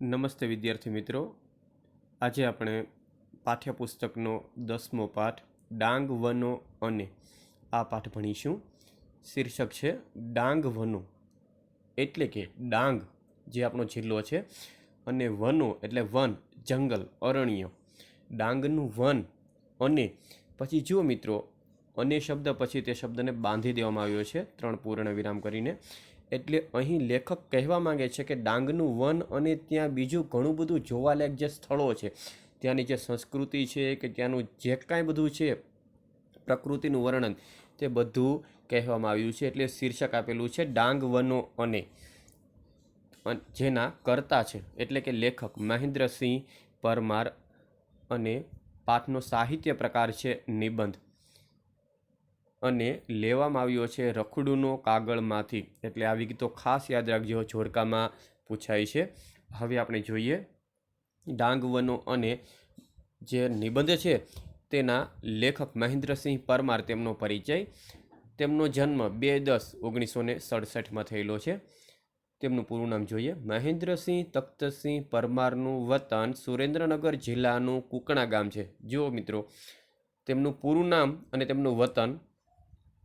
નમસ્તે વિદ્યાર્થી મિત્રો, આજે આપણે પાઠ્યપુસ્તકનો 10મો પાઠ ડાંગ વનો અને આ પાઠ ભણીશું. શીર્ષક છે ડાંગ વનો, એટલે કે ડાંગ જે આપણો જિલ્લો છે અને વનો એટલે વન, જંગલ, અરણ્ય. ડાંગનું વન અને પછી જુઓ મિત્રો, અને શબ્દ પછી તે શબ્દને બાંધી દેવામાં આવ્યો છે 3 પૂર્ણ વિરામ કરીને. એટલે અહીં લેખક કહેવા માંગે છે કે ડાંગનું વન અને ત્યાં બીજું ઘણું બધું જોવાલાયક જે સ્થળો છે, ત્યાંની જે સંસ્કૃતિ છે કે ત્યાંનું જે કાંઈ બધું છે પ્રકૃતિનું વર્ણન, તે બધું કહેવામાં આવ્યું છે. એટલે શીર્ષક આપેલું છે ડાંગ વનો અને, જેના કર્તા છે એટલે કે લેખક મહેન્દ્રસિંહ પરમાર, અને પાઠનો સાહિત્ય પ્રકાર છે નિબંધ, અને લેવામાં આવ્યો છે રખડુનો કાગળમાંથી. એટલે આ વિગતો ખાસ યાદ રાખજો, જોડકામાં પૂછાય છે. હવે આપણે જોઈએ ડાંગ વનો અને જે નિબંધ છે તેના લેખક મહેન્દ્રસિંહ પરમાર, તેમનો પરિચય. તેમનો જન્મ 2/10/1967 થયેલો છે. તેમનું પૂરું નામ જોઈએ. મહેન્દ્રસિંહ તખ્તસિંહ પરમારનું વતન સુરેન્દ્રનગર જિલ્લાનું કુકણા ગામ છે. જુઓ મિત્રો, તેમનું પૂરું નામ અને તેમનું વતન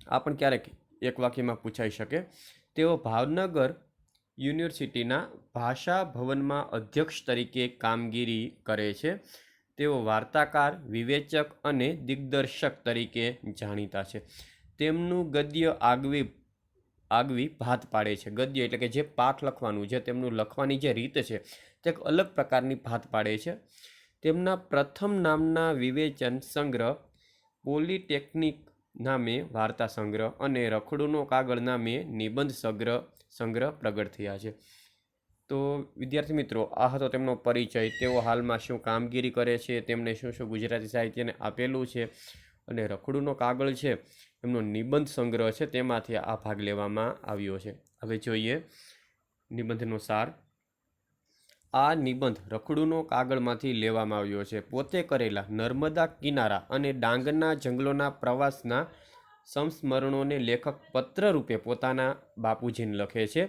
આ પણ ક્યારેક એક વાક્યમાં પૂછાઈ શકે. તેઓ ભાવનગર યુનિવર્સિટીના ભાષા ભવનમાં અધ્યક્ષ તરીકે કામગીરી કરે છે. તેઓ વાર્તાકાર, વિવેચક અને દિગ્દર્શક તરીકે જાણીતા છે. તેમનું ગદ્ય આગવી ભાત પાડે છે. ગદ્ય એટલે કે જે પાઠ લખવાનું, જે તેમનું લખવાની જે રીત છે તે એક અલગ પ્રકારની ભાત પાડે છે. તેમના પ્રથમ નામના વિવેચન સંગ્રહ, પોલિટેકનિક નામે વાર્તા સંગ્રહ અને રખડુનો કાગળ નામે નિબંધ સંગ્રહ પ્રગટ થયા છે. તો વિદ્યાર્થી મિત્રો, આ હતો તેમનો પરિચય. તેઓ હાલમાં શું કામગીરી કરે છે, તેમણે શું શું ગુજરાતી સાહિત્યને આપેલું છે, અને રખડુનો કાગળ છે એમનો નિબંધ સંગ્રહ છે, તેમાંથી આ ભાગ લેવામાં આવ્યો છે. હવે જોઈએ નિબંધનો સાર. આ નિબંધ રખડુનો કાગળમાંથી લેવામાં આવ્યો છે. પોતે કરેલા નર્મદા કિનારા અને ડાંગના જંગલોના પ્રવાસના સંસ્મરણોને લેખક પત્ર રૂપે પોતાના બાપુજીને લખે છે,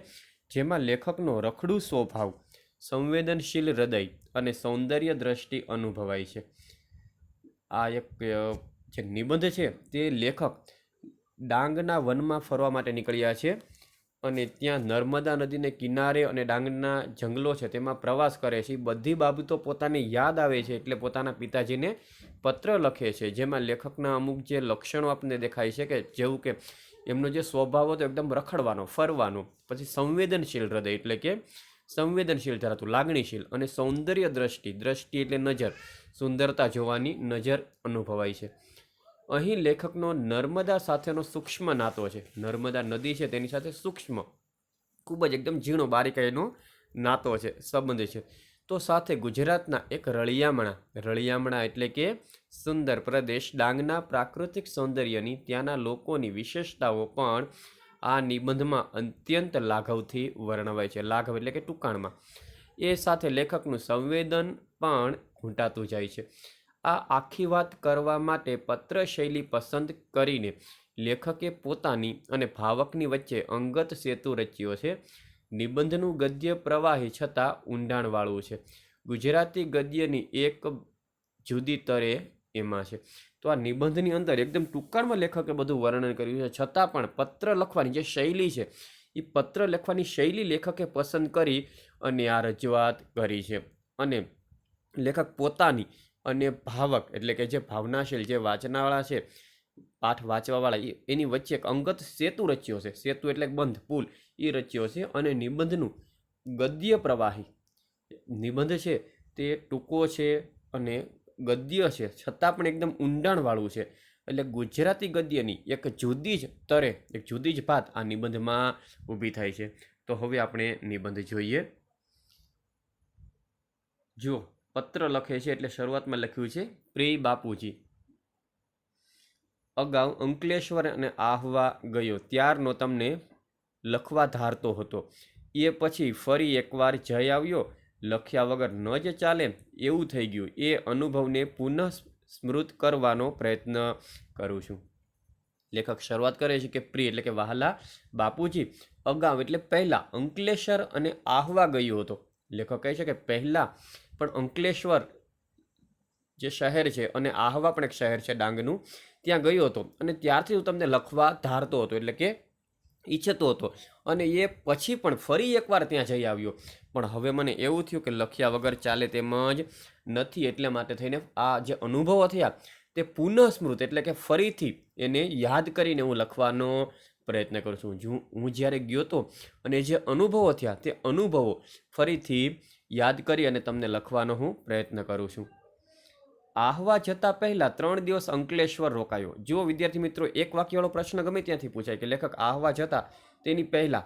જેમાં લેખકનો રખડું સ્વભાવ, સંવેદનશીલ હૃદય અને સૌંદર્ય દ્રષ્ટિ અનુભવાય છે. આ એક જે નિબંધ છે તે લેખક ડાંગના વનમાં ફરવા માટે નીકળ્યા છે, અને ત્યાં નર્મદા નદીને કિનારે અને ડાંગના જંગલો છે તેમાં પ્રવાસ કરે છે. બધી બાબતો પોતાને યાદ આવે છે, એટલે પોતાના પિતાજીને પત્ર લખે છે, જેમાં લેખકના અમુક જે લક્ષણો આપણને દેખાય છે, કે જેવું કે એમનો જે સ્વભાવ હતો એકદમ રખડવાનો, ફરવાનો, પછી સંવેદનશીલ હૃદય એટલે કે સંવેદનશીલ ધરાતું, લાગણીશીલ, અને સૌંદર્ય દ્રષ્ટિ એટલે નજર, સુંદરતા જોવાની નજર અનુભવાય છે. અહીં લેખકનો નર્મદા સાથેનો સૂક્ષ્મ નાતો છે. નર્મદા નદી છે તેની સાથે સૂક્ષ્મ, ખૂબ જ એકદમ ઝીણો બારીકાઈનો નાતો છે, સંબંધ છે. તો સાથે ગુજરાતના એક રળિયામણા એટલે કે સુંદર પ્રદેશ ડાંગના પ્રાકૃતિક સૌંદર્યની, ત્યાંના લોકોની વિશેષતાઓ પણ આ નિબંધમાં અત્યંત લાઘવથી વર્ણવાય છે. લાઘવ એટલે કે ટૂંકાણમાં. એ સાથે લેખકનું સંવેદન પણ ઘૂંટાતું જાય છે. આ આખી વાત કરવા માટે પત્ર શૈલી પસંદ કરીને લેખકે પોતાની અને ભાવકની વચ્ચે અંગત સેતુ રચ્યો છે. નિબંધનું ગદ્ય પ્રવાહી છતાં ઊંડાણવાળું છે. ગુજરાતી ગદ્યની એક જુદી તરે એમાં છે. તો આ નિબંધની અંદર એકદમ ટૂંકાણમાં લેખકે બધું વર્ણન કર્યું છે, છતાં પણ પત્ર લખવાની જે શૈલી છે, એ પત્ર લખવાની શૈલી લેખકે પસંદ કરી અને આ રજૂઆત કરી છે. અને લેખક પોતાની અને ભાવક એટલે કે જે ભાવનાશીલ, જે વાંચનાવાળા છે, પાઠ વાંચવાવાળા, એની વચ્ચે એક અંગત સેતુ રચ્યો છે. સેતુ એટલે બંધ, પુલ, એ રચ્યો છે. અને નિબંધનું ગદ્ય પ્રવાહી, નિબંધ છે તે ટૂંકો છે અને ગદ્ય છે, છતાં પણ એકદમ ઊંડાણવાળું છે. એટલે ગુજરાતી ગદ્યની એક જુદી જ તરે, એક જુદી જ ભાત આ નિબંધમાં ઊભી થાય છે. તો હવે આપણે નિબંધ જોઈએ. જો પત્ર લખે છે એટલે શરૂઆતમાં લખ્યું છે પ્રિય બાપુજી, અગાઉ અંકલેશ્વર અને આહવા ગયો ત્યારનો તમને લખવા ધારતો હતો. એ પછી ફરી એકવાર જઈ આવ્યો, લખ્યા વગર ન જ ચાલે એવું થઈ ગયું. એ અનુભવને પુનઃ સ્મૃત કરવાનો પ્રયત્ન કરું છું. લેખક શરૂઆત કરે છે કે પ્રિય એટલે કે વહાલા બાપુજી, અગાઉ એટલે પહેલા અંકલેશ્વર અને આહવા ગયો હતો. લેખક કહે છે કે પહેલાં પણ અંકલેશ્વર જે શહેર છે અને આહવા પણ એક શહેર છે ડાંગનું, ત્યાં ગયો હતો અને ત્યારથી હું તમને લખવા ધારતો હતો, એટલે કે ઈચ્છતો હતો, અને એ પછી પણ ફરી એકવાર ત્યાં જઈ આવ્યો. પણ હવે મને એવું થયું કે લખ્યા વગર ચાલે તેમ જ નથી, એટલે માટે થઈને આ જે અનુભવો થયા તે પુનઃસ્મૃત એટલે કે ફરીથી એને યાદ કરીને હું લખવાનો પ્રયત્ન કરું છું. હું જ્યારે ગયો હતો અને જે અનુભવો થયા તે અનુભવો ફરીથી યાદ કરી અને તમને લખવાનો હું પ્રયત્ન કરું છું. આહવા જતાં પહેલાં 3 દિવસ અંકલેશ્વર રોકાયો. જો વિદ્યાર્થી મિત્રો, એક વાક્યવાળો પ્રશ્ન ગમે ત્યાંથી પૂછાય કે લેખક આહવા જતા તેની પહેલાં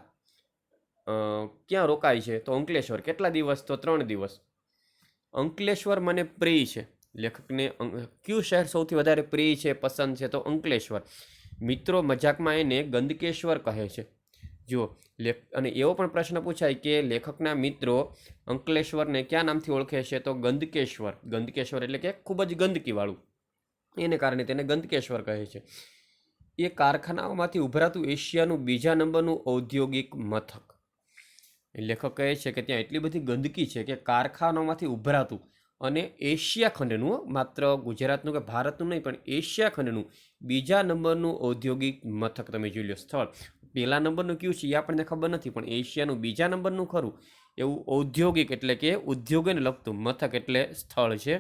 ક્યાં રોકાય છે, તો અંકલેશ્વર. કેટલા દિવસ, તો 3 દિવસ. અંકલેશ્વર મને પ્રિય છે. લેખકને કયું શહેર સૌથી વધારે પ્રિય છે, પસંદ છે, તો અંકલેશ્વર. મિત્રો મજાકમાં એને ગંદકેશ્વર કહે છે. જો અને એવો પણ પ્રશ્ન પૂછાય કે લેખકના મિત્રો અંકલેશ્વરને કયા નામથી ઓળખે છે, તો ગંદકેશ્વર. ગંદકેશ્વર એટલે કે ખૂબ જ ગંદકીવાળું, એને કારણે તેને ગંદકેશ્વર કહે છે. એ કારખાનાઓમાંથી ઉભરાતું એશિયાનું બીજા નંબરનું ઔદ્યોગિક મથક. લેખક કહે છે કે ત્યાં એટલી બધી ગંદકી છે કે કારખાનાઓમાંથી ઉભરાતું, અને એશિયા ખંડનું, માત્ર ગુજરાતનું કે ભારતનું નહીં પણ એશિયા ખંડનું બીજા નંબરનું ઔદ્યોગિક મથક તમે જોઈ લો. સ્થળ પહેલા નંબરનું કયું છે એ આપણને ખબર નથી, પણ એશિયાનું બીજા નંબરનું ખરું એવું ઔદ્યોગિક એટલે કે ઉદ્યોગોને લગતું મથક એટલે સ્થળ છે.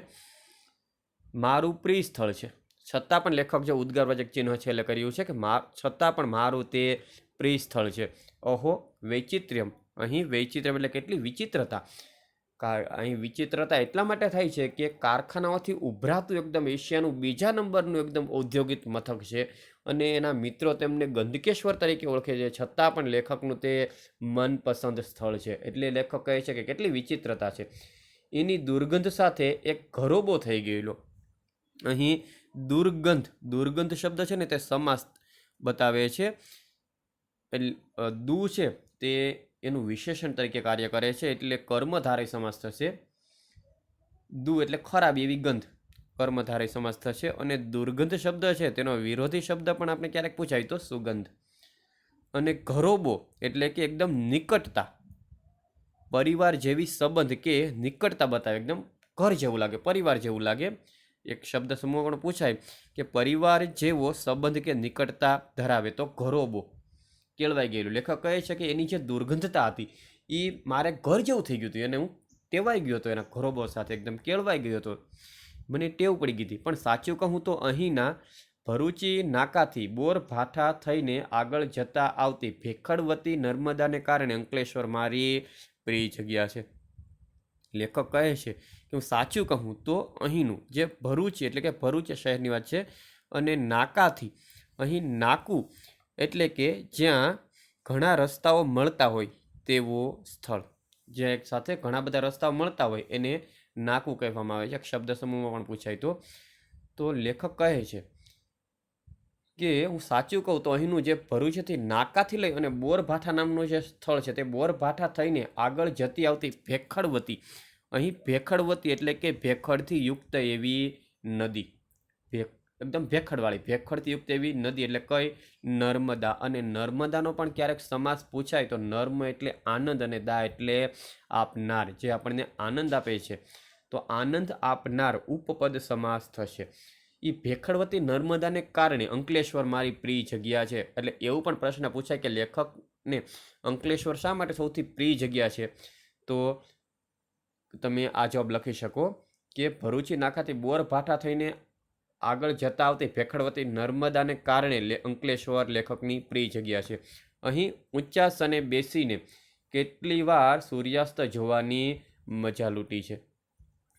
મારું પ્રિય સ્થળ છે. છતાં પણ લેખક જે ઉદ્ગારવાચક ચિહ્ન છે એટલે કર્યું છે કે છતાં પણ મારું તે પ્રિય સ્થળ છે. ઓહો વૈચિત્ર્યમ. અહીં વૈચિત્ર્યમ એટલે કેટલી વિચિત્રતા. અહીં વિચિત્રતા એટલા માટે થાય છે કે કારખાનાઓથી ઉભરાતું એકદમ એશિયાનું બીજા નંબરનું એકદમ ઔદ્યોગિક મથક છે, અને એના મિત્રો તેમને ગંદકેશ્વર તરીકે ઓળખે છે, છતાં પણ લેખકનું તે મનપસંદ સ્થળ છે. એટલે લેખક કહે છે કે કેટલી વિચિત્રતા છે. એની દુર્ગંધ સાથે એક ઘરોબો થઈ ગયેલો. અહીં દુર્ગંધ શબ્દ છે ને તે સમાસ બતાવે છે. દુ છે તે એનું વિશેષણ તરીકે કાર્ય કરે છે, એટલે કર્મધારય સમાસ થશે. દુ એટલે ખરાબ એવી ગંધ, કર્મધારય સમાસ થશે. અને દુર્ગંધ શબ્દ છે તેનો વિરોધી શબ્દ પણ આપણે ક્યારેક પૂછાય તો સુગંધ. અને ઘરોબો એટલે કે એકદમ નિકટતા, પરિવાર જેવી સંબંધ કે નિકટતા બતાવે, એકદમ ઘર જેવું લાગે, પરિવાર જેવું લાગે. એક શબ્દ સમૂહ પણ પૂછાય કે પરિવાર જેવો સંબંધ કે નિકટતા ધરાવે, તો ઘરોબો. કેળવાઈ ગયેલું. લેખક કહે છે કે એની જે દુર્ગંધતા હતી એ મારે ઘર જેવું થઈ ગયું હતું, અને હું ટેવાઈ ગયો હતો એના ઘરોબો સાથે, એકદમ કેળવાઈ ગયો હતો, મને ટેવ પડી ગઈ હતી. પણ સાચું કહું તો અહીંના ભરૂચી નાકાથી બોરભાઠા થઈને આગળ જતા આવતી ભેખડવતી નર્મદાને કારણે અંકલેશ્વર મારી પ્રિય જગ્યા છે. લેખક કહે છે કે હું સાચું કહું તો અહીંનું જે ભરૂચ એટલે કે ભરૂચ શહેરની વાત છે, અને નાકાથી, અહીં નાકું એટલે કે જ્યાં ઘણા રસ્તાઓ મળતા હોય તેવો સ્થળ, જ્યાં એક સાથે ઘણા બધા રસ્તાઓ મળતા હોય એને નાકું કહેવામાં આવે છે. એક શબ્દ સમૂહમાં પણ પૂછાય તો લેખક કહે છે કે હું સાચું કહું તો અહીંનું જે ભરૂચથી નાકાથી લઈ અને બોરભાઠા નામનું જે સ્થળ છે તે બોરભાઠા થઈને આગળ જતી આવતી ભેખડવતી. અહીં ભેખડવતી એટલે કે ભેખડથી યુક્ત એવી નદી, એકદમ ભેખડવાળી, ભેખડથી યુક્ત એવી નદી એટલે કઈ, નર્મદા. અને નર્મદાનો પણ ક્યારેક સમાસ પૂછાય તો નર્મ એટલે આનંદ અને દા એટલે આપનાર, જે આપણને આનંદ આપે છે, તો આનંદ આપનાર ઉપપદ સમાસ થશે. એ ભેખડવતી નર્મદાને કારણે અંકલેશ્વર મારી પ્રિય જગ્યા છે. એટલે એવું પણ પ્રશ્ન પૂછાય કે લેખકને અંકલેશ્વર શા માટે સૌથી પ્રિય જગ્યા છે, તો તમે આ જવાબ લખી શકો કે ભરૂચી નાકાથી બોરભાઠા થઈને આગળ જતા આવતી ભેખડવતી નર્મદાને કારણે અંકલેશ્વર લેખકની પ્રિય જગ્યા છે. અહીં ઊંચા સને બેસીને કેટલી વાર સૂર્યાસ્ત જોવાની મજા લૂંટી છે.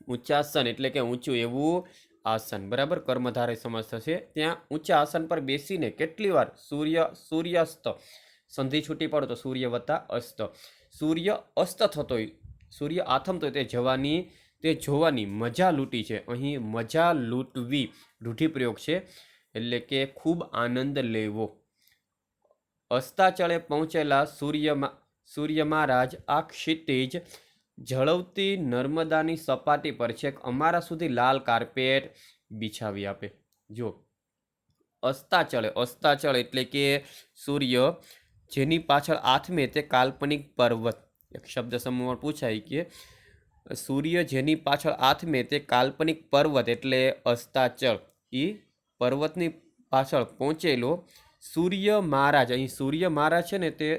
ઊંચાસન એટલે કે ઊંચું એવું આસન, બરાબર, કર્મધારય સમાસ થશે. ત્યાં ઊંચા આસન પર બેસીને કેટલી વાર સૂર્યાસ્ત, સંધિ છૂટી પાડો તો સૂર્ય વત્તા અસ્ત, સૂર્ય અસ્ત થતો હોય, સૂર્ય આથમતો હોય તે જોવાની મજા લૂંટી છે. અહીં મજા લૂંટવી રૂઢિપ્રયોગ છે, એટલે કે ખૂબ આનંદ લેવો. અસ્તાચળે પહોંચેલા સૂર્ય મહારાજ આ ક્ષિતિજ ઝળવતી નર્મદાની સપાટી પર છેક અમારા સુધી લાલ કાર્પેટ બિછાવી આપે. જો અસ્તાચળ એટલે કે સૂર્ય જેની પાછળ આથમે તે કાલ્પનિક પર્વત, એક શબ્દ સમૂહ પૂછાય કે સૂર્ય જેની પાછળ આથમે તે કાલ્પનિક પર્વત એટલે અસ્તાચળ, એ પર્વતની પાછળ પહોંચેલો સૂર્ય મહારાજ. અહીં સૂર્ય મહારાજ છે ને તે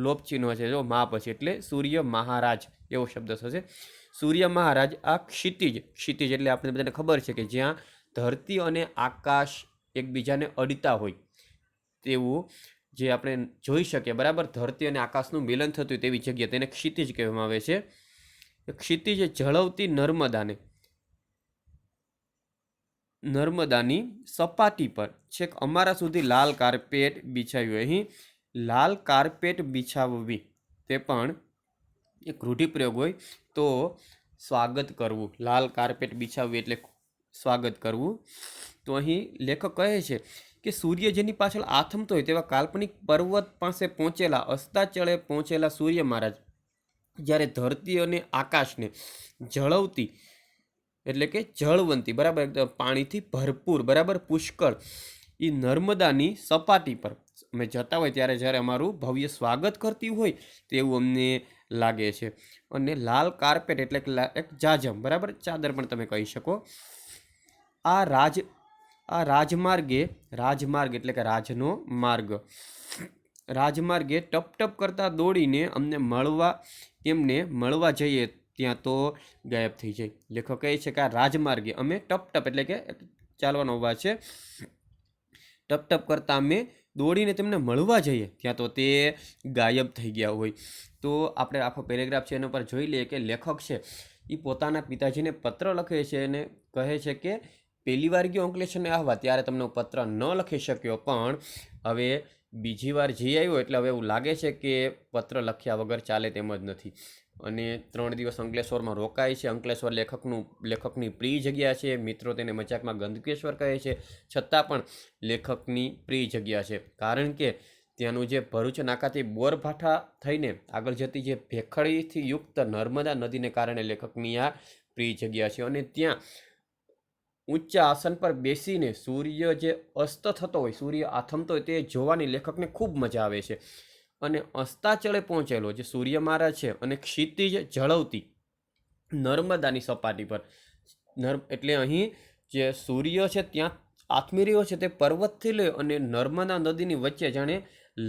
લોપ ચિહ્ન છે, જો મા પછી, એટલે સૂર્ય મહારાજ એવો શબ્દ થશે. સૂર્ય મહારાજ આ ક્ષિતિજ, ક્ષિતિજ એટલે આપણે બધાને ખબર છે કે જ્યાં ધરતી અને આકાશ એકબીજાને અડતા હોય તેવું જે આપણે જોઈ શકીએ, બરાબર, ધરતી અને આકાશનું મિલન થતું હોય તેવી જગ્યા, તેને ક્ષિતિજ કહેવામાં આવે છે. ક્ષિતિજ જળવતી નર્મદાની સપાટી પર છેક અમારા સુધી લાલ કાર્પેટ બિછાવ્યું. અહીં લાલ કાર્પેટ બિછાવવી તે પણ એક રૂઢિપ્રયોગ હોય, તો સ્વાગત કરવું, લાલ કાર્પેટ બિછાવવી એટલે સ્વાગત કરવું. તો અહીં લેખક કહે છે કે સૂર્ય જેની પાછળ આથમતો હોય તેવા કાલ્પનિક પર્વત પાસે પહોંચેલા, અસ્તાચળે પહોંચેલા સૂર્ય મહારાજ જ્યારે ધરતી અને આકાશને જળવતી એટલે કે જળવંતી, બરાબર, એકદમ પાણીથી ભરપૂર, બરાબર, પુષ્કળ એ નર્મદાની સપાટી પર અમે જતા હોય ત્યારે જ્યારે અમારું ભવ્ય સ્વાગત કરતી હોય તેવું અમને લાગે છે. અને લાલ કાર્પેટ એટલે કે એક જાજમ, બરાબર, ચાદર પણ તમે કહી શકો. આ રાજમાર્ગે, રાજમાર્ગ એટલે કે રાજનો માર્ગ, રાજમાર્ગે ટપ ટપ કરતા દોડીને એમને મળવા જઈએ ત્યાં તો ગાયબ થઈ જાય. લેખક કહે છે કે આ રાજમાર્ગે અમે ટપ ટપ એટલે કે ચાલવાનો અવાજ છે, ટપ ટપ કરતા અમે દોડીને તેમને મળવા જઈએ ત્યાં તો તે ગાયબ થઈ ગયા હોય. તો આપણે આખો પેરેગ્રાફ છે એના પર જોઈ લઈએ કે લેખક છે એ પોતાના પિતાજીને પત્ર લખે છે અને કહે છે કે પહેલી વાર ગયો અંકલેશ્વરને આવવા ત્યારે તમને પત્ર ન લખી શક્યો, પણ હવે બીજી વાર જઈ આવ્યો એટલે હવે એવું લાગે છે કે પત્ર લખ્યા વગર ચાલે તેમ જ નથી. અને 3 દિવસ અંકલેશ્વરમાં રોકાય છે. અંકલેશ્વર લેખકની પ્રિય જગ્યા છે. મિત્રો તેને મજાકમાં ગંદકેશ્વર કહે છે, છતાં પણ લેખકની પ્રિય જગ્યા છે, કારણ કે ત્યાંનું જે ભરૂચ નાકાથી બોરભાઠા થઈને આગળ જતી જે ભેખડીથી યુક્ત નર્મદા નદીને કારણે લેખકની આ પ્રિય જગ્યા છે. અને ત્યાં ઊંચા આસન પર બેસીને સૂર્ય જે અસ્ત થતો હોય, સૂર્ય આથમતો હોય તે જોવાની લેખકને ખૂબ મજા આવે છે. અને અસ્તાચળે પહોંચેલો જે સૂર્ય મહારાજ છે અને ક્ષિતિજ જળવતી નર્મદાની સપાટી પર, એટલે અહીં જે સૂર્ય છે ત્યાં આથમી રહ્યો છે તે પર્વતથી લઈ અને નર્મદા નદીની વચ્ચે જાણે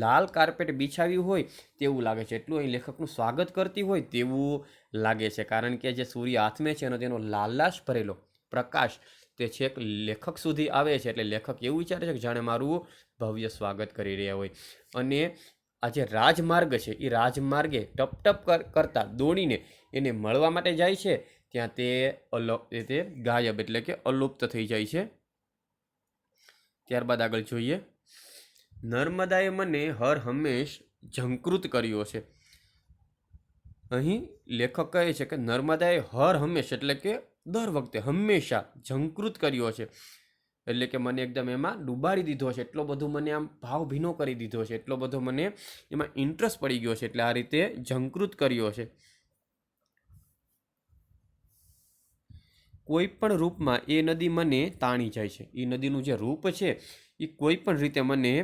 લાલ કાર્પેટ બિછાવ્યું હોય તેવું લાગે છે. એટલું અહીં લેખકનું સ્વાગત કરતી હોય તેવું લાગે છે, કારણ કે જે સૂર્ય આથમે છે અને તેનો લાલાશ ભરેલો પ્રકાશ તે છેક લેખક સુધી આવે છે. એટલે લેખક એવું વિચારે છે કે જાણે મારું ભવ્ય સ્વાગત કરી રહ્યા હોય. અને આ જે રાજમાર્ગ છે એ રાજમાર્ગે ટપ ટપ કરતા દોડીને એને મળવા માટે જાય છે ત્યાં તે ગાયબ એટલે કે અલુપ્ત થઈ જાય છે. ત્યારબાદ આગળ જોઈએ, નર્મદાએ મને હર હંમેશ ઝંકૃત કર્યો છે. અહીં લેખક કહે છે કે નર્મદાએ હર હંમેશ એટલે કે દર વખતે, હંમેશા ઝંકૃત કર્યો છે, એટલે કે મને એકદમ એમાં ડૂબાડી દીધો છે, એટલો બધો મને આમ ભાવ ભીનો કરી દીધો છે, એટલો બધો મને એમાં ઇન્ટરેસ્ટ પડી ગયો છે, એટલે આ રીતે ઝંકૃત કર્યો છે. કોઈ પણ રૂપમાં એ નદી મને તાણી જાય છે. એ નદીનું જે રૂપ છે એ કોઈ પણ રીતે મને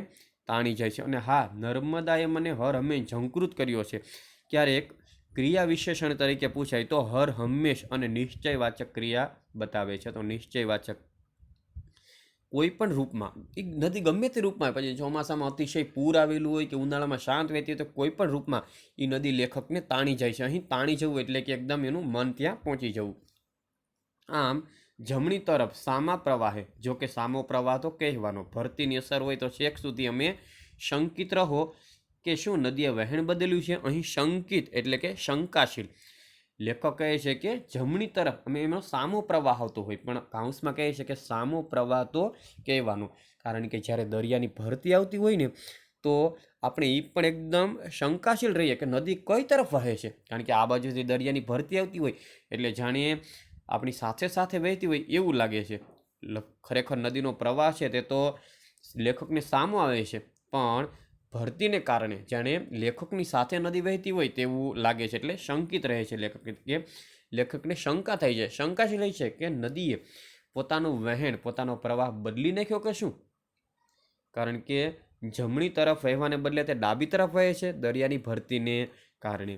તાણી જાય છે. અને હા, નર્મદાએ મને હર હંમેશ ઝંકૃત કર્યો છે ક્યારેક ક્રિયા વિશેષણ તરીકે પૂછાય તો હર હંમેશ અને નિશ્ચયવાચક ક્રિયા બતાવે છે. તો નિશ્ચયવાચક કોઈ પણ રૂપમાં, એ નદી ગમે તે રૂપમાં, પછી ચોમાસામાં અતિશય પૂર આવેલું હોય કે ઉનાળામાં શાંત વહેતી હોય, તો કોઈ પણ રૂપમાં એ નદી લેખકને તાણી જાય છે. અહીં તાણી જવું એટલે કે એકદમ એનું મન ત્યાં પહોંચી જવું. આમ જમણી તરફ સામા પ્રવાહે, જો કે સામો પ્રવાહ તો કહેવાનો, ભરતીની અસર હોય તો છેક સુધી અમે શંકિત રહો કે શું નદીએ વહેણ બદલ્યું છે. અહીં શંકિત એટલે કે શંકાશીલ. લેખક કહે છે કે જમણી તરફ અમે એનો સામો પ્રવાહ આવતો હોય, પણ કાઉન્સમાં કહે છે કે સામો પ્રવાહ તો કહેવાનું, કારણ કે જ્યારે દરિયાની ભરતી આવતી હોય ને તો આપણે એ પણ એકદમ શંકાશીલ રહીએ કે નદી કઈ તરફ વહે છે, કારણ કે આ બાજુથી દરિયાની ભરતી આવતી હોય એટલે જાણીએ આપણી સાથે સાથે વહેતી હોય એવું લાગે છે. ખરેખર નદીનો પ્રવાહ છે તે તો લેખકને સામો આવે છે, પણ ભરતીને કારણે જાણે લેખકની સાથે નદી વહેતી હોય તેવું લાગે છે, એટલે શંકિત રહે છે લેખક, કે લેખકને શંકા થઈ જાય, શંકાશીલ રહી છે કે નદીએ પોતાનું વહેણ, પોતાનો પ્રવાહ બદલી નાખ્યો કે શું, કારણ કે જમણી તરફ વહેવાને બદલે તે ડાબી તરફ વહે છે દરિયાની ભરતીને કારણે.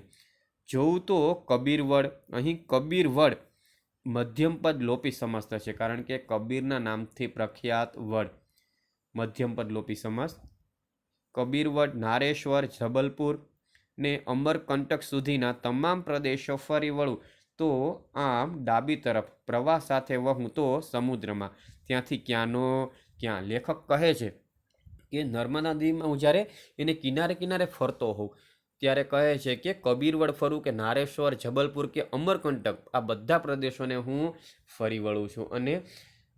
જોઉં તો કબીરવડ, અહીં કબીરવડ મધ્યમપદ લોપી સમાસ થશે, કારણ કે કબીરના નામથી પ્રખ્યાત વડ, મધ્યમપદ લોપી સમાસ. કબીરવડ, નારેશ્વર, જબલપુર ને અમરકંટક સુધીના તમામ પ્રદેશો ફરી વળું તો આમ ડાબી તરફ પ્રવાહ સાથે વહું તો સમુદ્રમાં, ત્યાંથી ક્યાંનો ક્યાં. લેખક કહે છે કે નર્મદા નદીમાં હું જ્યારે એને કિનારે કિનારે ફરતો હોઉં ત્યારે કહે છે કે કબીરવડ ફરું કે નારેશ્વર, જબલપુર કે અમરકંટક, આ બધા પ્રદેશોને હું ફરી વળું છું. અને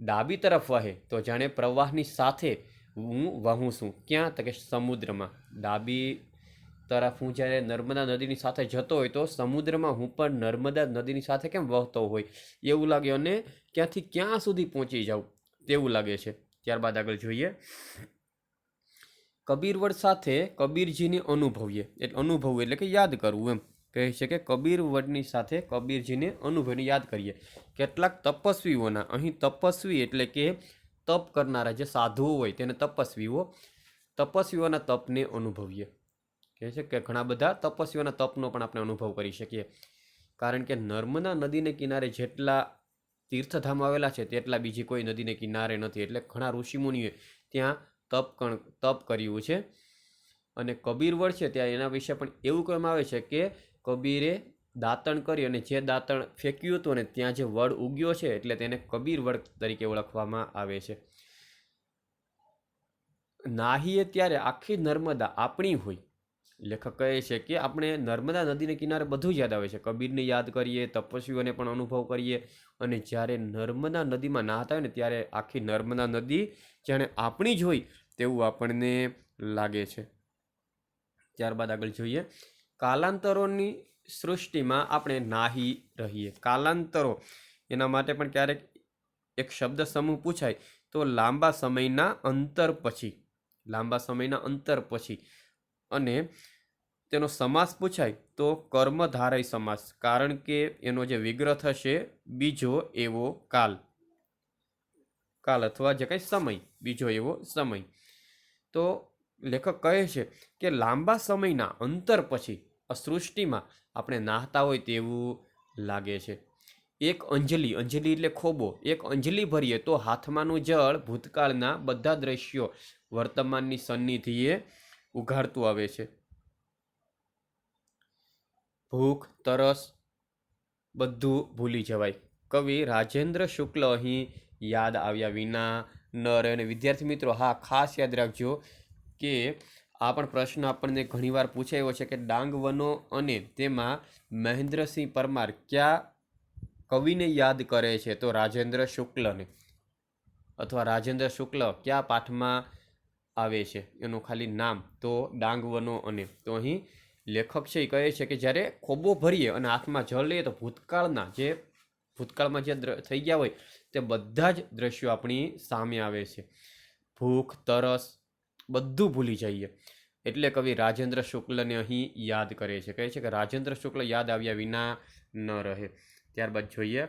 ડાબી તરફ વહે તો જાણે પ્રવાહની સાથે હું વહું છું. ક્યાં? તો કે સમુદ્રમાં. ડાબી તરફ હું જ્યારે નર્મદા નદીની સાથે જતો હોય તો સમુદ્રમાં હું પણ નર્મદા નદીની સાથે કેમ વહતો હોય એવું લાગે, અને ક્યાંથી ક્યાં સુધી પહોંચી જાઉં તેવું લાગે છે. ત્યારબાદ આગળ જોઈએ. કબીરવડ સાથે કબીરજીને અનુભવીએ, એટલે અનુભવવું એટલે કે યાદ કરવું એમ. કહે છે કે કબીરવડની સાથે કબીરજીને અનુભવીને યાદ કરીએ. કેટલાક તપસ્વીઓના, અહીં તપસ્વી એટલે કે તપ કરનારા જે સાધુઓ હોય તેને તપસ્વીઓ, તપસ્વીઓના તપને અનુભવીએ. કહે છે કે ઘણા બધા તપસ્વીઓના તપનો પણ આપણે અનુભવ કરી શકીએ, કારણ કે નર્મદા નદીને કિનારે જેટલા તીર્થધામ આવેલા છે તેટલા બીજી કોઈ નદીને કિનારે નથી. એટલે ઘણા ઋષિમુનિઓએ ત્યાં તપ કર્યું છે. અને કબીરવડ છે ત્યાં એના વિશે પણ એવું કહેવામાં આવે છે કે કબીરે દાંતણ કરી અને જે દાંતણ ફેંક્યું હતું અને ત્યાં જે વડ ઉગ્યો છે એટલે તેને કબીરવડ તરીકે ઓળખવામાં આવે છે. નાહીએ ત્યારે આખી નર્મદા આપણી હોય. લેખક કહે છે કે આપણે નર્મદા નદીને કિનારે બધું જ યાદ આવે છે. કબીરને યાદ કરીએ, તપસ્વીઓને પણ અનુભવ કરીએ, અને જ્યારે નર્મદા નદીમાં નાહતા હોય ને ત્યારે આખી નર્મદા નદી જાણે આપણી જ હોય તેવું આપણને લાગે છે. ત્યારબાદ આગળ જોઈએ. કાલાંતરોની સૃષ્ટિમાં આપણે નાહી રહીએ. કાલાંતરો, એના માટે પણ ક્યારેક એક શબ્દ સમૂહ પૂછાય તો લાંબા સમયના અંતર પછી, લાંબા સમયના અંતર પછી. અને તેનો સમાસ પૂછાય તો કર્મધારય સમાસ, કારણ કે એનો જે વિગ્રહ થશે બીજો એવો કાલ, કાલ અથવા જે કંઈ સમય, બીજો એવો સમય. તો લેખક કહે છે કે લાંબા સમયના અંતર પછી આ સૃષ્ટિમાં આપણે નાહતા હોય તેવું લાગે છે. એક અંજલિ, અંજલિ એટલે ખોબો, એક અંજલિ ભરીએ તો હાથમાંનું જળ ભૂતકાળના બધા દ્રશ્યો વર્તમાનની સન્નિધિએ ઉઘાડતું આવે છે. ભૂખ, તરસ બધું ભૂલી જવાય. કવિ રાજેન્દ્ર શુક્લ અહીં યાદ આવ્યા વિના ન રહે. અને વિદ્યાર્થી મિત્રો, હા, ખાસ યાદ રાખજો કે આ પણ પ્રશ્ન આપણને ઘણીવાર પૂછાયો છે કે ડાંગ વનો અને તેમાં મહેન્દ્રસિંહ પરમાર કયા કવિને યાદ કરે છે? તો રાજેન્દ્ર શુક્લને. અથવા રાજેન્દ્ર શુક્લ કયા પાઠમાં આવે છે એનું ખાલી નામ, તો ડાંગ વનો અને. તો અહીં લેખક છે એ કહે છે કે જ્યારે ખોબો ભરીએ અને હાથમાં જળ લઈએ તો ભૂતકાળમાં જે થઈ ગયા હોય તે બધા જ દ્રશ્યો આપણી સામે આવે છે. ભૂખ, તરસ બધું ભૂલી જઈએ. એટલે કવિ રાજેન્દ્ર શુક્લને અહીં યાદ કરે છે. કહે છે કે રાજેન્દ્ર શુક્લ યાદ આવ્યા વિના ન રહે. ત્યારબાદ જોઈએ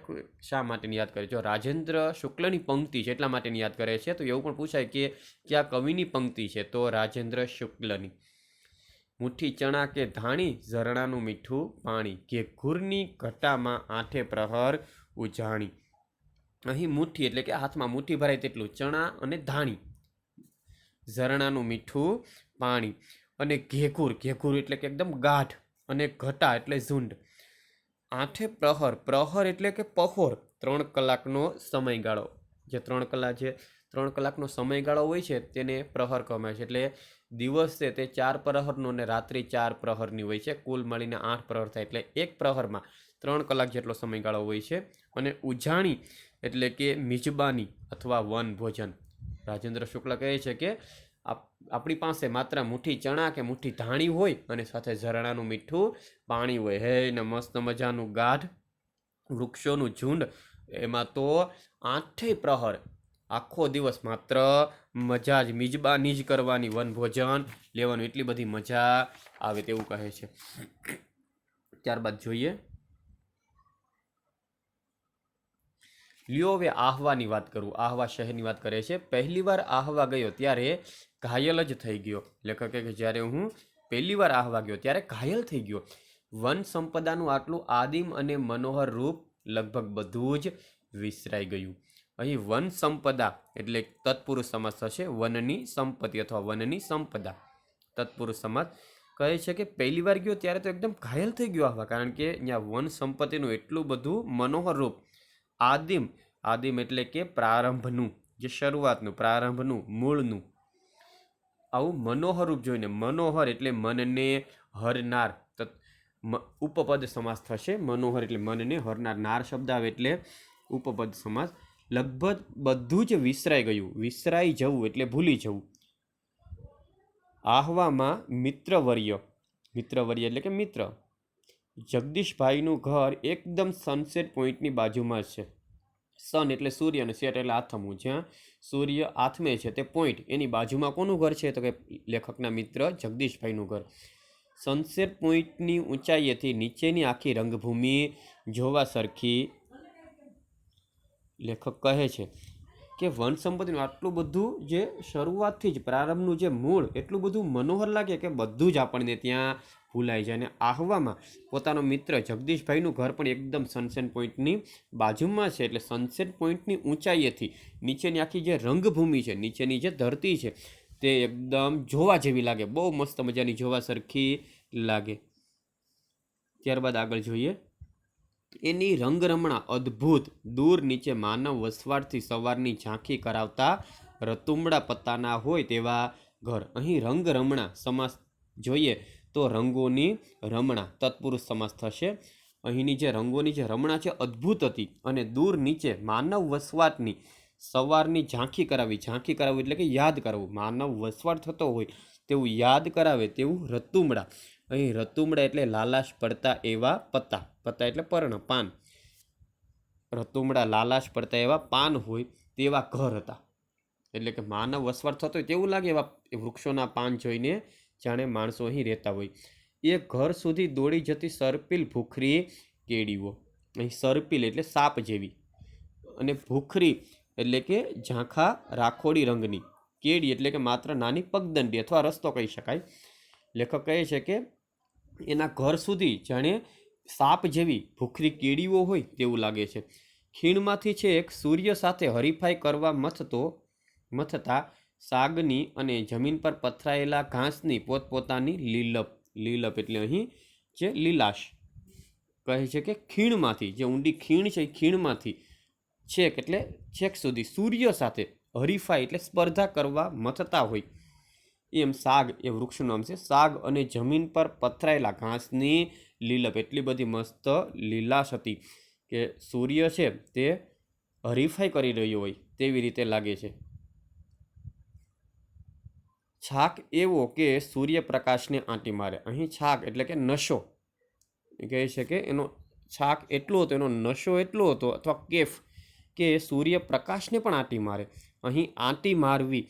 શા માટેની યાદ કરે. જો રાજેન્દ્ર શુક્લની પંક્તિ છે એટલા માટેની યાદ કરે છે, તો એવું પણ પૂછાય કે ક્યાં કવિની પંક્તિ છે? તો રાજેન્દ્ર શુક્લની. મુઠ્ઠી ચણા કે ધાણી, ઝરણાનું મીઠું પાણી, ઘેઘૂરની ઘટામાં આઠે પ્રહર ઉજાણી. અહીં મુઠ્ઠી એટલે કે હાથમાં મુઠ્ઠી ભરાય તેટલું ચણા અને ધાણી, ઝરણાનું મીઠું પાણી, અને ઘેઘૂર, ઘેઘૂર એટલે કે એકદમ ગાઢ, અને ઘટા એટલે ઝુંડ. આઠે પ્રહર, પ્રહર એટલે કે પહોર, 3 કલાકનો સમયગાળો. જે 3 કલાકનો સમયગાળો હોય છે તેને પ્રહર કહેવાય છે. એટલે દિવસ છે તે 4 પ્રહરનો અને રાત્રિ 4 પ્રહરની હોય છે. કુલ મળીને 8 પ્રહર થાય. એટલે એક પ્રહરમાં 3 કલાક જેટલો સમયગાળો હોય છે. અને ઉજાણી એટલે કે મિજબાની અથવા વન ભોજન. રાજેન્દ્ર શુક્લ કહે છે કે આપણી પાસે માત્ર મુઠ્ઠી ચણા કે મુઠ્ઠી ધાણી હોય અને સાથે ઝરણાનું મીઠું પાણી હોય, હે ને મસ્ત મજાનું ગાઢ વૃક્ષોનું ઝુંડ, એમાં તો 8 પ્રહર આખો દિવસ માત્ર મજા જ, મિજબાની જ કરવાની, વનભોજન લેવાનું, એટલી બધી મજા આવે તેવું કહે છે. ત્યારબાદ જોઈએ. લ્યો હવે આહવાની વાત કરું. આહવા શહેરની વાત કરે છે. પહેલી વાર આહવા ગયો ત્યારે ઘાયલ જ થઈ ગયો. લેખક કહે કે જ્યારે હું પહેલી વાર આહવા ગયો ત્યારે ઘાયલ થઈ ગયો. વન સંપદાનું આટલું આદિમ અને મનોહર રૂપ લગભગ બધું જ વિસરાઈ ગયું. અહીં વન સંપદા એટલે તત્પુરુષ સમાસ થશે. વનની સંપત્તિ અથવા વનની સંપદા તત્પુરુષ સમાસ. કહે છે કે પહેલી વાર ગયો ત્યારે તો એકદમ ઘાયલ થઈ ગયો આવા, કારણ કે અહીંયા વન સંપત્તિનું એટલું બધું મનોહર રૂપ, આદિમ એટલે કે પ્રારંભનું, જે શરૂઆતનું, પ્રારંભનું, મૂળનું, આવું મનોહર રૂપ જોઈને, મનોહર એટલે મનને હરનાર, ઉપપદ સમાસ થશે. મનોહર એટલે મનને હરનાર, નાર શબ્દ આવે એટલે ઉપપદ સમાસ. લગભગ બધું જ વિસરાઈ ગયું. વિસરાઈ જવું એટલે ભૂલી જવું. આહવામાં મિત્રવર્ય એટલે કે મિત્ર, જગદીશભાઈનું ઘર એકદમ સનસેટ પોઈન્ટની બાજુમાં જ છે. સન એટલે સૂર્ય અને સેટ એટલે આથમવું. જ્યાં સૂર્ય આથમે છે તે પોઈન્ટ, એની બાજુમાં કોનું ઘર છે? તો કે લેખકના મિત્ર જગદીશભાઈનું ઘર. સનસેટ પોઈન્ટની ઊંચાઈએથી નીચેની આખી રંગભૂમિ જોવા સરખી. લેખક કહે છે કે વન સંપત્તિનું આટલું બધું, જે શરૂઆતથી જ પ્રારંભનું જે મૂળ, એટલું બધું મનોહર લાગે કે બધું જ આપણને ત્યાં ભૂલાઈ જાય. અને આહવામાં પોતાનો મિત્ર જગદીશભાઈનું ઘર પણ એકદમ સનસેટ પોઈન્ટની બાજુમાં છે. એટલે સનસેટ પોઈન્ટની ઊંચાઈએથી નીચેની આખી જે રંગભૂમિ છે, નીચેની જે ધરતી છે, તે એકદમ જોવા જેવી લાગે, બહુ મસ્ત મજાની જોવા સરખી લાગે. ત્યારબાદ આગળ જોઈએ. એની રંગરમણા અદ્ભુત, દૂર નીચે માનવ વસવાટથી સવારની ઝાંખી કરાવતા રતુમડા પત્તાના હોય તેવા ઘર. અહીં રંગરમણા સમાસ જોઈએ તો રંગોની રમણા તત્પુરુષ સમાસ થશે. અહીંની જે રંગોની જે રમણા છે અદ્ભુત હતી, અને દૂર નીચે માનવ વસવાટની સવારની ઝાંખી કરાવી એટલે કે યાદ કરવું, માનવ વસવાટ થતો હોય તેવું યાદ કરાવે તેવું રતુમડા. અહીં રતુમડા એટલે લાલાશ પડતા એવા પત્તા, પત્તા એટલે પર્ણ, પાન. રતુમડા લાલાશ પડતા એવા પાન હોય તેવા ઘર હતા. એટલે કે માનવ વસવાટ થતો હોય તેવું લાગે એવા વૃક્ષોના પાન જોઈને, જાણે માણસો અહીં રહેતા હોય. એ ઘર સુધી દોડી જતી સરપીલ ભૂખરી કેડીઓ. અહીં સરપીલ એટલે સાપ જેવી, અને ભૂખરી એટલે કે ઝાંખા રાખોડી રંગની, કેડી એટલે કે માત્ર નાની પગદંડી અથવા રસ્તો કહી શકાય. લેખક કહે છે કે એના ઘર સુધી જાણે સાપ જેવી ભૂખરી કેડીઓ હોય તેવું લાગે છે. ખીણમાંથી છે એક સૂર્ય સાથે હરીફાઈ કરવા મથતા સાગની અને જમીન પર પથરાયેલા ઘાસની પોતપોતાની લીલપ એટલે અહીં જે લીલાશ. કહે છે કે ખીણમાંથી, જે ઊંડી ખીણ છે એ ખીણમાંથી છેક એટલે છેક સુધી સૂર્ય સાથે હરીફાઈ એટલે સ્પર્ધા કરવા મથતા હોય એમ સાગ, એ વૃક્ષનું નામ છે, સાગ અને જમીન પર પથરાયેલા ઘાસની લીલપ. એટલી બધી મસ્ત લીલાશ હતી કે સૂર્ય છે તે હરીફાઈ કરી રહ્યો હોય તેવી રીતે લાગે છે. છાક એવો કે સૂર્યપ્રકાશને આંટી મારે. અહીં છાક એટલે કે નશો. કહે છે કે એનો છાક એટલો હતો, એનો નશો એટલો હતો, અથવા કેફ કે સૂર્યપ્રકાશને પણ આંટી મારે. અહીં આંટી મારવી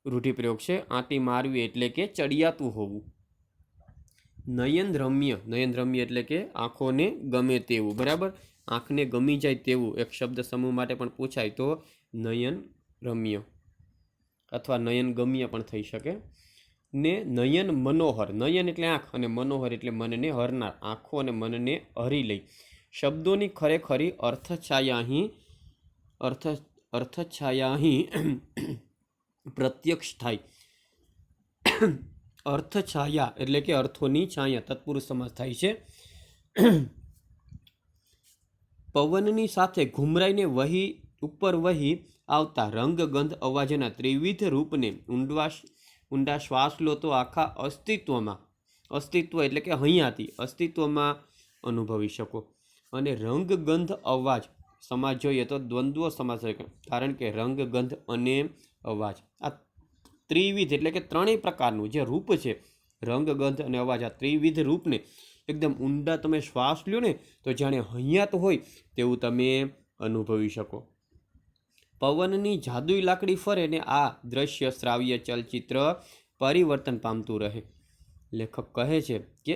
રૂઢિપ્રયોગ છે. આંટી મારવી એટલે કે ચડિયાતું હોવું. નયનરમ્ય એટલે કે આંખોને ગમે તેવું, બરાબર, આંખને ગમી જાય તેવું એક શબ્દ સમૂહ માટે પણ પૂછાય તો નયનરમ્ય અથવા નયનગમ્ય પણ થઈ શકે. ને નયન મનોહર, નયન એટલે આંખ અને મનોહર એટલે મનને હરનાર, આંખો અને મનને હરી લઈ. શબ્દોની ખરેખરી અર્થછાયા અહીં પ્રત્યક્ષ થાય. અર્થછાયા એટલે કે અર્થોની છાયા, તત્પુરુષ સમાસ થાય છે. પવનની સાથે ઘુમરાઈને ઉપર વહી આવતા રંગ, ગંધ, અવાજના ત્રિવિધ રૂપને ઊંડા શ્વાસ લો તો આખા અસ્તિત્વ એટલે કે અહીંયાથી અસ્તિત્વમાં અનુભવી શકો. અને રંગ, ગંધ, અવાજ સમાજ જોઈએ તો દ્વંદ્વ સમાસ, કારણ કે રંગ, ગંધ અને અવાજ આ ત્રિવિધ એટલે કે ત્રણેય પ્રકારનું જે રૂપ છે, રંગ, ગંધ અને અવાજ, આ ત્રિવિધ રૂપને એકદમ ઊંડા તમે શ્વાસ લ્યો ને તો જાણે હૈયાત હોય તેવું તમે અનુભવી શકો. પવનની જાદુઈ લાકડી ફરે ને આ દ્રશ્ય શ્રાવ્ય ચલચિત્ર પરિવર્તન પામતું રહે. લેખક કહે છે કે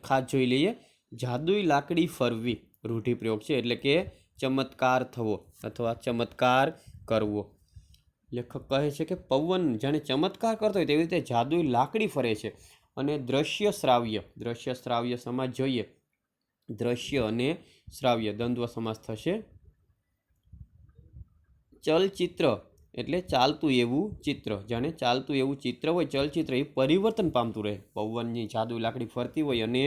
ખાસ જોઈ લઈએ, જાદુઈ લાકડી ફરવી રૂઢિપ્રયોગ છે, એટલે કે ચમત્કાર થવો અથવા ચમત્કાર કરવો. લેખક કહે છે કે પવન જાણે ચમત્કાર કરતો હોય તેવી રીતે જાદુઈ લાકડી ફરે છે, અને દ્રશ્ય શ્રાવ્ય સમાસ જોઈએ, દ્રશ્ય અને શ્રાવ્ય દ્વંદ્વ સમાસ થશે। ચલચિત્ર એટલે ચાલતું એવું ચિત્ર, જાણે ચાલતું એવું ચિત્ર હોય ચલચિત્ર, એ પરિવર્તન પામતું રહે, પવનની જાદુ લાકડી ફરતી હોય। અને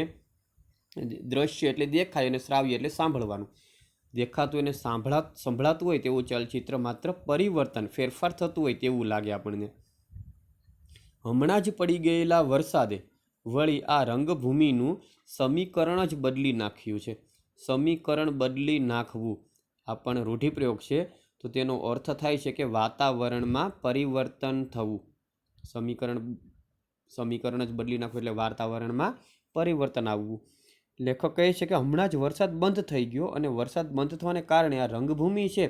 દ્રશ્ય એટલે દેખાય, અને શ્રાવ્ય એટલે સાંભળવાનું, દેખાતું એને સંભળાતું હોય તેવું ચલચિત્ર માત્ર પરિવર્તન ફેરફાર થતું હોય તેવું લાગે આપણને। હમણાં જ પડી ગયેલા વરસાદે વળી આ રંગભૂમિનું સમીકરણ જ બદલી નાખ્યું છે। સમીકરણ બદલી નાખવું આ પણ રૂઢિપ્રયોગ છે, તો તેનો અર્થ થાય છે કે વાતાવરણમાં પરિવર્તન થવું। સમીકરણ જ બદલી નાખવું એટલે વાતાવરણમાં પરિવર્તન આવવું। લેખક કહે છે કે હમણાં જ વરસાદ બંધ થઈ ગયો, અને વરસાદ બંધ થવાને કારણે આ રંગભૂમિ છે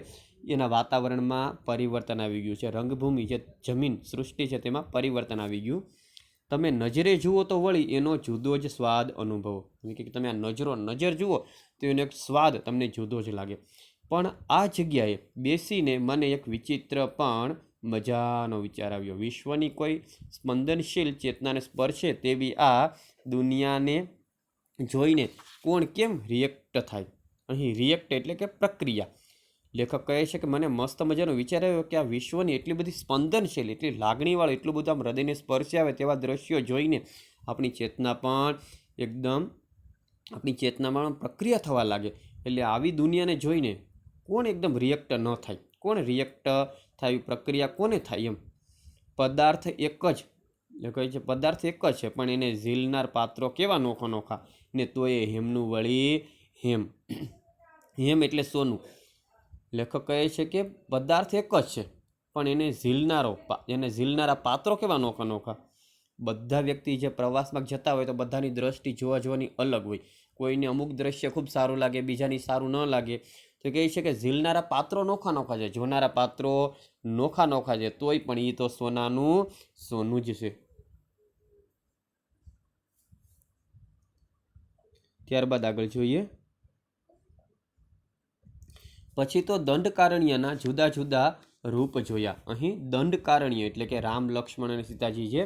એના વાતાવરણમાં પરિવર્તન આવી ગયું છે। રંગભૂમિ જે જમીન સૃષ્ટિ છે તેમાં પરિવર્તન આવી ગયું। તમે નજરે જુઓ તો વળી એનો જુદો જ સ્વાદ અનુભવો, કે તમે આ નજર જુઓ તો એનો એક સ્વાદ તમને જુદો જ લાગે। પણ આ જગ્યાએ બેસીને મને એક વિચિત્ર પણ મજાનો વિચાર આવ્યો। વિશ્વની કોઈ સ્પંદનશીલ ચેતનાને સ્પર્શે તેવી આ દુનિયાને જોઈને કોણ કેમ રિએક્ટ થાય। અહીં રિએક્ટ એટલે કે પ્રક્રિયા। લેખક કહે છે કે મને મસ્ત મજાનો વિચાર આવ્યો કે આ વિશ્વની એટલી બધી સ્પંદનશીલ, એટલી લાગણીવાળું, એટલું બધું આમ હૃદયને સ્પર્શે આવે તેવા દ્રશ્યો જોઈને આપણી ચેતનામાં પ્રક્રિયા થવા લાગે। એટલે આવી દુનિયાને જોઈને કોણ એકદમ રિએક્ટ ન થાય, કોણ રિએક્ટ થાય, પ્રક્રિયા કોને થાય એમ। પદાર્થ એક જ, એટલે કહે છે પદાર્થ એક જ છે, પણ એને ઝીલનાર પાત્રો કેવા નોખા નોખા, ને તોય હેમનું વળી હેમ। હેમ એટલે સોનું। લેખક કહે છે કે પદાર્થ એક જ છે, પણ એને ઝીલનારા પાત્રો કેવા નોખા નોખા। બધા વ્યક્તિ જે પ્રવાસમાં જતા હોય તો બધાની દ્રષ્ટિ જોવાની અલગ હોય। કોઈને અમુક દ્રશ્ય ખૂબ સારું લાગે, બીજાની સારું ન લાગે, તો કહે છે કે ઝીલનારા પાત્રો નોખા નોખા છે, જોનારા પાત્રો નોખા નોખા છે, તોય પણ એ તો સોનાનું સોનું જ છે। ત્યારબાદ આગળ જોઈએ। પછી તો દંડકારણ્યના જુદા જુદા રૂપ જોયા। અહીં દંડકારણ્ય એટલે કે રામ, લક્ષ્મણ અને સીતાજી જે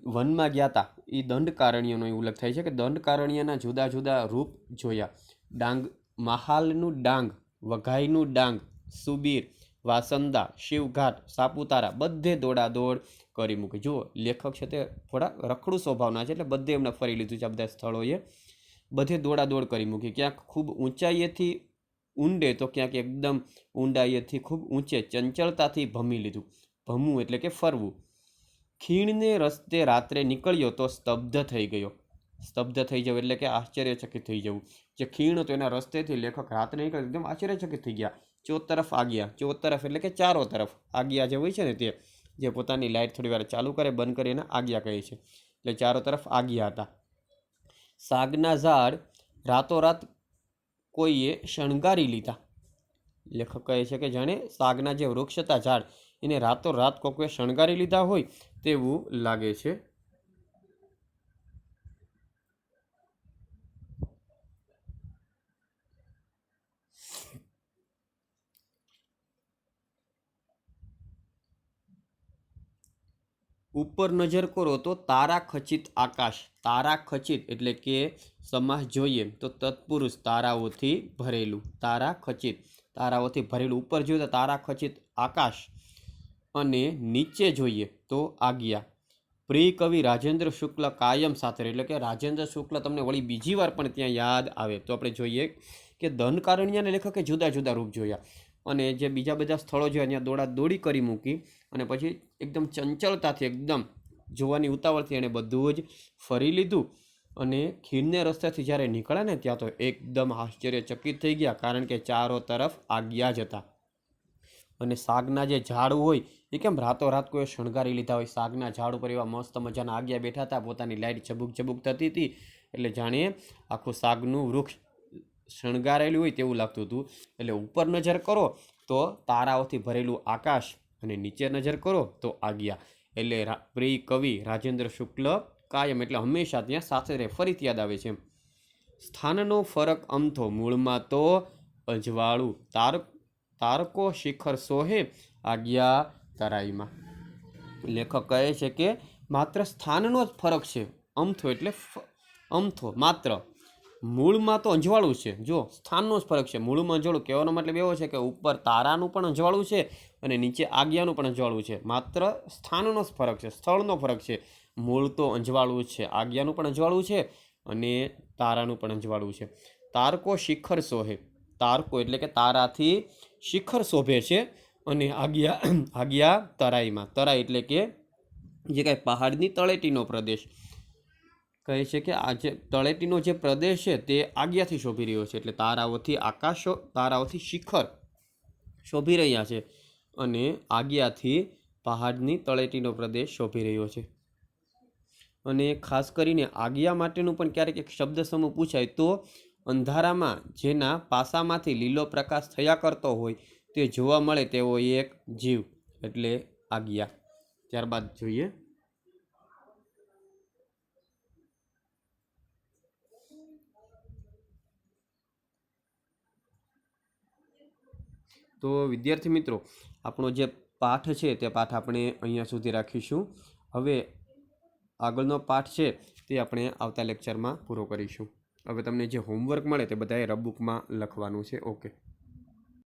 વનમાં ગયા હતા એ દંડકારણ્યનો ઉલ્લેખ થાય છે કે દંડકારણ્યના જુદા જુદા રૂપ જોયા। મહાલનું ડાંગ, વઘાઈનું ડાંગ, સુબીર, વાસંદા, શિવઘાટ, સાપુતારા બધે દોડાદોડ કરી મૂકી। જુઓ લેખક છે તે થોડા રખડું સ્વભાવના છે, એટલે બધે એમને ફરી લીધું છે આ બધા સ્થળોએ, બધે દોડાદોડ કરી મૂકી। ક્યાંક ખૂબ ઊંચાઈએથી ઊંડે તો ક્યાંક એકદમ ઊંડાઈએથી ખૂબ ઊંચે ચંચળતાથી ભમી લીધું। ભમવું એટલે કે ફરવું। ખીણને રસ્તે રાત્રે નીકળ્યો તો સ્તબ્ધ થઈ ગયો। સ્તબ્ધ થઈ જવું એટલે કે આશ્ચર્યચકિત થઈ જવું। જે ખીણ હતો એના રસ્તેથી લેખક રાત્રે નીકળ્યો એકદમ આશ્ચર્યચકિત થઈ ગયા। ચોતરફ આગિયા, ચોતરફ એટલે કે ચારો તરફ, આગિયા જે હોય છે ને તે, જે પોતાની લાઇટ થોડી વાર ચાલુ કરે બંધ કરે એને આગિયા કહે છે, એટલે ચારો તરફ આગિયા હતા। સાગના ઝાડ રાતોરાત કોઈએ શણગારી લીધા। લેખક કહે છે કે જાણે સાગના જે વૃક્ષ હતા ઝાડ, એને રાતોરાત કોઈએ શણગારી લીધા હોય તેવું લાગે છે। ઉપર નજર કરો તો તારાખચિત આકાશ। તારાખચિત એટલે કે સમાસ જોઈએ તો તત્પુરુષ તારાઓથી ભરેલું। તારાખચિત તારાઓથી ભરેલું। ઉપર જોઈએ તો તારાખચિત આકાશ, અને નીચે જોઈએ તો આજ્ઞા। પ્રિય કવિ રાજેન્દ્ર શુક્લ કાયમ સાથે, એટલે કે રાજેન્દ્ર શુક્લ તમને વળી બીજી વાર પણ ત્યાં યાદ આવે। તો આપણે જોઈએ કે દંડકારણ્યના લેખકે જુદા જુદા રૂપ જોયા, અને જે બીજા બધા સ્થળો જોયા ત્યાં દોડાદોડી કરી મૂકી, અને પછી એકદમ ચંચળતાથી એકદમ જોવાની ઉતાવળથી એણે બધું જ ફરી લીધું। અને ખીણને રસ્તેથી જ્યારે નીકળ્યા ને ત્યાં તો એકદમ આશ્ચર્યચકિત થઈ ગયા, કારણ કે ચારો તરફ આજ્ઞા જ હતા। અને સાગના જે ઝાડ હોય એ કેમ રાતોરાત કોઈ શણગારી લીધા હોય। સાગના ઝાડ ઉપર એવા મસ્ત મજાના આજ્ઞા બેઠા હતા, પોતાની લાઇટ ઝબુક ઝબુક થતી હતી, એટલે જાણે આખું સાગનું વૃક્ષ શણગારેલું હોય તેવું લાગતું હતું। એટલે ઉપર નજર કરો તો તારાઓથી ભરેલું આકાશ, અને નીચે નજર કરો તો આજ્ઞા। એટલે પ્રિય કવિ રાજેન્દ્ર શુક્લ કાયમ એટલે હંમેશા ત્યાં સાથે રહે। ફરીથી યાદ આવે છે સ્થાનનો ફરક અમથો, મૂળમાં તો અજવાળું, તારકો શિખર સોહે આજ્ઞા તરાઈમાં। લેખક કહે છે કે માત્ર સ્થાનનો જ ફરક છે. અમથો એટલે અમથો માત્ર. મૂળમાં તો અંજવાળું છે. જો સ્થાનનો જ ફરક છે, મૂળમાં અંજવાળું. કહેવાનો મતલબ એવો છે કે ઉપર તારાનું પણ અંજવાળું છે અને નીચે આજ્ઞાનું પણ અંજવાળું છે. માત્ર સ્થાનનો જ ફરક છે, સ્થળનો ફરક છે. મૂળ તો અંજવાળું છે, આજ્ઞાનું પણ અંજવાળું છે અને તારાનું પણ અંજવાળું છે. તારકો શિખર શોભે. તારકો એટલે કે તારાથી શિખર શોભે છે અને આજ્ઞા તરાઈમાં. તરાઈ એટલે કે જે કાંઈ પહાડની તળેટીનો પ્રદેશ કહે છે કે આ જે તળેટીનો જે પ્રદેશ છે તે આજ્ઞાથી શોભી રહ્યો છે. એટલે તારાઓથી શિખર શોભી રહ્યા છે અને આજ્ઞાથી પહાડની તળેટીનો પ્રદેશ શોભી રહ્યો છે. અને ખાસ કરીને આજ્ઞા માટેનું પણ ક્યારેક એક શબ્દ સમૂહ પૂછાય તો અંધારામાં જેના પાસામાંથી લીલો પ્રકાશ થયા કરતો હોય તે જોવા મળે તેવો એક જીવ એટલે આજ્ઞા. ત્યારબાદ જોઈએ તો વિદ્યાર્થી મિત્રો, આપણો જે પાઠ છે તે પાઠ આપણે અહીંયા સુધી રાખીશું. હવે આગળનો પાઠ છે તે આપણે આવતા લેક્ચરમાં પૂરો કરીશું. હવે તમને જે હોમવર્ક મળે તે બધાએ રબબુકમાં લખવાનું છે. ઓકે.